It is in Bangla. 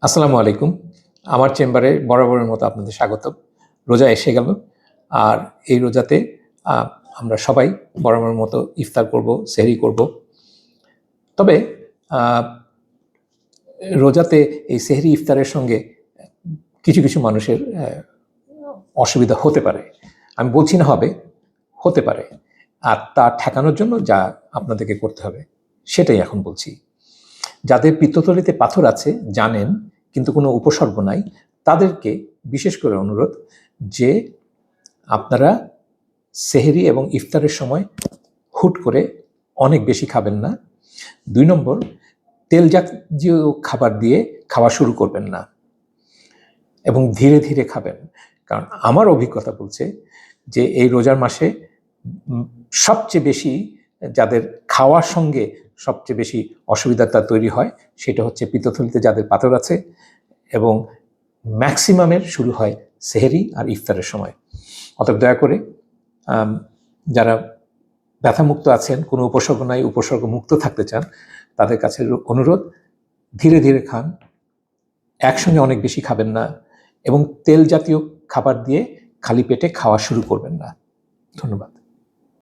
আসসালামু আলাইকুম। আমার চেম্বারে বরাবরের মতো আপনাদের স্বাগতম। রোজা এসে গেল। আর এই রোজাতে আ আমরা সবাই বরাবরের মতো ইফতার করব, সেহরি করব। তবে আ রোজাতে এই সেহরি ইফতারের সঙ্গে কিছু মানুষের অসুবিধা হতে পারে। আমি বলছি না হবে, হতে পারে। আর তা ঠেকানোর জন্য যা আপনাদেরকে করতে হবে, সেটাই এখন বলছি। যাদের পিত্তথলিতে পাথর আছে জানেন, কিন্তু কোনো উপসর্গ নাই, তাদেরকে বিশেষ করে অনুরোধ যে আপনারা সেহরি এবং ইফতারের সময় হুট করে অনেক বেশি খাবেন না। ২ নম্বর, তেল জাতীয় খাবার দিয়ে খাওয়া শুরু করবেন না এবং ধীরে ধীরে খাবেন। কারণ আমার অভিজ্ঞতা বলছে যে এই রোজার মাসে সবচেয়ে বেশি যাদের খাওয়ার সঙ্গে সবচেয়ে বেশি অসুবিধাটা তৈরি হয় সেটা হচ্ছে পিত্তথলিতে যাদের পাথর আছে, এবং ম্যাক্সিমামের শুরু হয় সেহরি আর ইফতারের সময়। অতএব দয়া করে যারা ব্যথামুক্ত আছেন, কোনো উপসর্গ নাই, উপসর্গ মুক্ত থাকতে চান, তাদের কাছে অনুরোধ ধীরে ধীরে খান, একসঙ্গে অনেক বেশি খাবেন না, এবং তেল জাতীয় খাবার দিয়ে খালি পেটে খাওয়া শুরু করবেন না। ধন্যবাদ।